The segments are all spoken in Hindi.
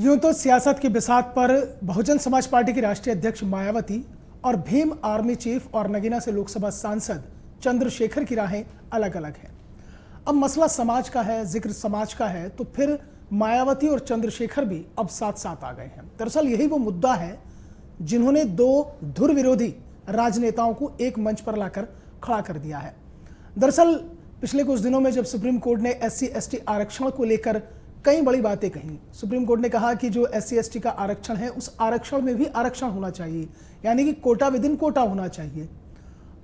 यूं तो सियासत की बिसात पर बहुजन समाज पार्टी की राष्ट्रीय अध्यक्ष मायावती और भीम आर्मी चीफ और नगीना से लोकसभा सांसद चंद्रशेखर की राहें अलग अलग हैं। अब मसला समाज का है, जिक्र समाज का है, तो फिर मायावती और चंद्रशेखर भी अब साथ साथ आ गए हैं। दरअसल यही वो मुद्दा है जिन्होंने दो धुर विरोधी राजनेताओं को एक मंच पर लाकर खड़ा कर दिया है। दरअसल पिछले कुछ दिनों में जब सुप्रीम कोर्ट ने SC/ST आरक्षण को लेकर कई बड़ी बातें कही, सुप्रीम कोर्ट ने कहा कि जो SC/ST का आरक्षण है उस आरक्षण में भी आरक्षण होना चाहिए, यानी कि कोटा विद इन कोटा होना चाहिए।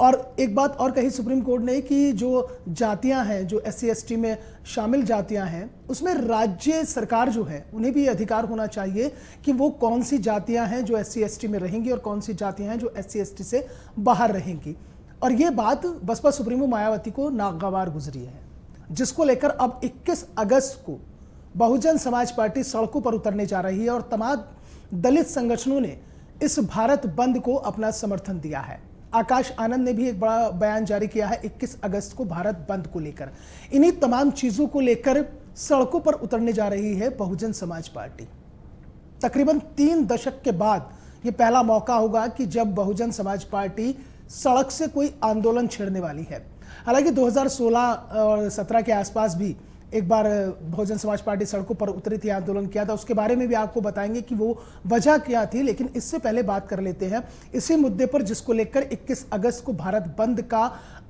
और एक बात और कही सुप्रीम कोर्ट ने कि जो जातियां हैं, जो SC/ST में शामिल जातियां हैं, उसमें राज्य सरकार जो है उन्हें भी अधिकार होना चाहिए कि वो कौन सी जातियां हैं जो SC/ST में रहेंगी और कौन सी जातियां हैं जो SC/ST से बाहर रहेंगी। और ये बात बसपा सुप्रीमो मायावती को नागवार गुजरी है, जिसको लेकर अब 21 अगस्त को बहुजन समाज पार्टी सड़कों पर उतरने जा रही है और तमाम दलित संगठनों ने इस भारत बंद को अपना समर्थन दिया है। आकाश आनंद ने भी एक बड़ा बयान जारी किया है 21 अगस्त को भारत बंद को लेकर। इन्हीं तमाम चीजों को लेकर सड़कों पर उतरने जा रही है बहुजन समाज पार्टी। तकरीबन 3 दशक के बाद यह पहला मौका होगा कि जब बहुजन समाज पार्टी सड़क से कोई आंदोलन छेड़ने वाली है। हालांकि 2016 और 17 के आसपास भी एक बार बहुजन समाज पार्टी सड़कों पर उतरी थी, आंदोलन किया था, उसके बारे में भी आपको बताएंगे कि वो वजह क्या थी। लेकिन इससे पहले बात कर लेते हैं इसी मुद्दे पर जिसको लेकर 21 अगस्त को भारत बंद का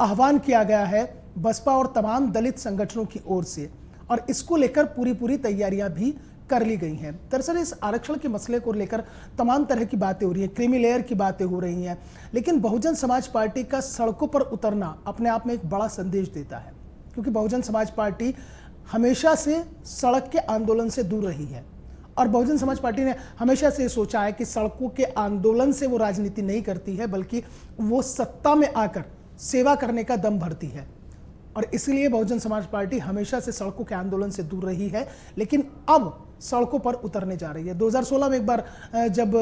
आह्वान किया गया है बसपा और तमाम दलित संगठनों की ओर से, और इसको लेकर पूरी तैयारियां भी कर ली गई हैं। दरअसल इस आरक्षण के मसले को लेकर तमाम तरह की बातें हो रही हैं, क्रीमी लेयर की बातें हो रही हैं, लेकिन बहुजन समाज पार्टी का सड़कों पर उतरना अपने आप में एक बड़ा संदेश देता है, क्योंकि बहुजन समाज पार्टी हमेशा से सड़क के आंदोलन से दूर रही है और बहुजन समाज पार्टी ने हमेशा से सोचा है कि सड़कों के आंदोलन से वो राजनीति नहीं करती है, बल्कि वो सत्ता में आकर सेवा करने का दम भरती है। और इसलिए बहुजन समाज पार्टी हमेशा से सड़कों के आंदोलन से दूर रही है, लेकिन अब सड़कों पर उतरने जा रही है। 2016 में एक बार जब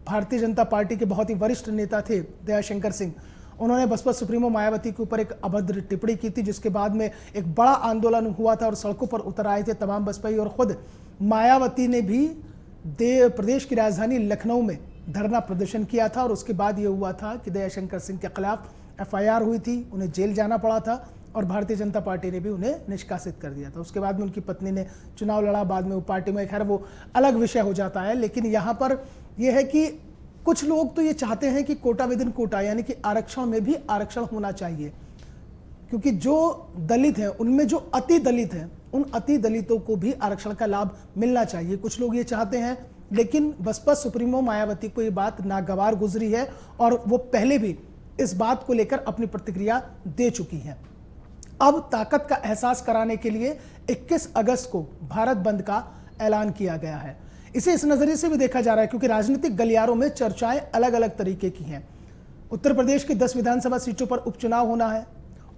भारतीय जनता पार्टी के बहुत ही वरिष्ठ नेता थे दयाशंकर सिंह, उन्होंने बसपा सुप्रीमो मायावती के ऊपर एक अभद्र टिप्पणी की थी, जिसके बाद में एक बड़ा आंदोलन हुआ था और सड़कों पर उतर आए थे तमाम बसपाई। और खुद मायावती ने भी प्रदेश की राजधानी लखनऊ में धरना प्रदर्शन किया था और उसके बाद ये हुआ था कि दयाशंकर सिंह के खिलाफ FIR हुई थी, उन्हें जेल जाना पड़ा था और भारतीय जनता पार्टी ने भी उन्हें निष्कासित कर दिया था। उसके बाद में उनकी पत्नी ने चुनाव लड़ा, बाद में वो पार्टी में, खैर वो अलग विषय हो जाता है। लेकिन यहाँ पर यह है कि कुछ लोग तो ये चाहते हैं कि कोटा विद इन कोटा, यानी कि आरक्षण में भी आरक्षण होना चाहिए, क्योंकि जो दलित हैं उनमें जो अति दलित हैं उन अति दलितों को भी आरक्षण का लाभ मिलना चाहिए। कुछ लोग ये चाहते हैं, लेकिन बसपा सुप्रीमो मायावती को ये बात नागवार गुजरी है और वो पहले भी इस बात को लेकर अपनी प्रतिक्रिया दे चुकी हैं। अब ताकत का एहसास कराने के लिए 21 अगस्त को भारत बंद का ऐलान किया गया है। इसे इस नजरिए से भी देखा जा रहा है क्योंकि राजनीतिक गलियारों में चर्चाएं अलग अलग तरीके की हैं। उत्तर प्रदेश की 10 विधानसभा सीटों पर उपचुनाव होना है।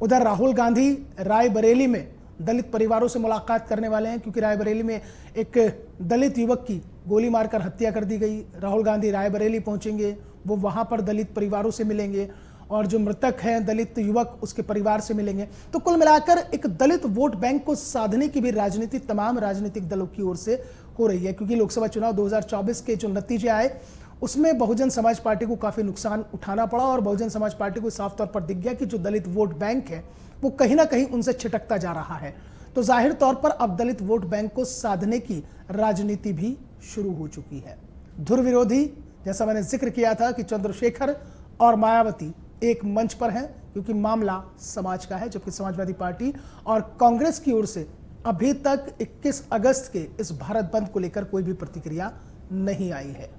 उधर राहुल गांधी रायबरेली में दलित परिवारों से मुलाकात करने वाले हैं, क्योंकि रायबरेली में एक दलित युवक की गोली मारकर हत्या कर दी गई। राहुल गांधी रायबरेली पहुंचेंगे, वो वहां पर दलित परिवारों से मिलेंगे और जो मृतक हैं दलित युवक उसके परिवार से मिलेंगे। तो कुल मिलाकर एक दलित वोट बैंक को साधने की भी राजनीति तमाम राजनीतिक दलों की ओर से हो रही है, क्योंकि लोकसभा चुनाव 2024 के जो नतीजे आए उसमें बहुजन समाज पार्टी को काफी नुकसान उठाना पड़ा और बहुजन समाज पार्टी को साफ तौर पर दिख गया कि जो दलित वोट बैंक है वो कहीं ना कहीं उनसे छिटकता जा रहा है। तो जाहिर तौर पर अब दलित वोट बैंक को साधने की राजनीति भी शुरू हो चुकी है। धुर विरोधी, जैसा मैंने जिक्र किया था कि चंद्रशेखर और मायावती एक मंच पर हैं, क्योंकि मामला समाज का है, जबकि समाजवादी पार्टी और कांग्रेस की ओर से अभी तक 21 अगस्त के इस भारत बंद को लेकर कोई भी प्रतिक्रिया नहीं आई है।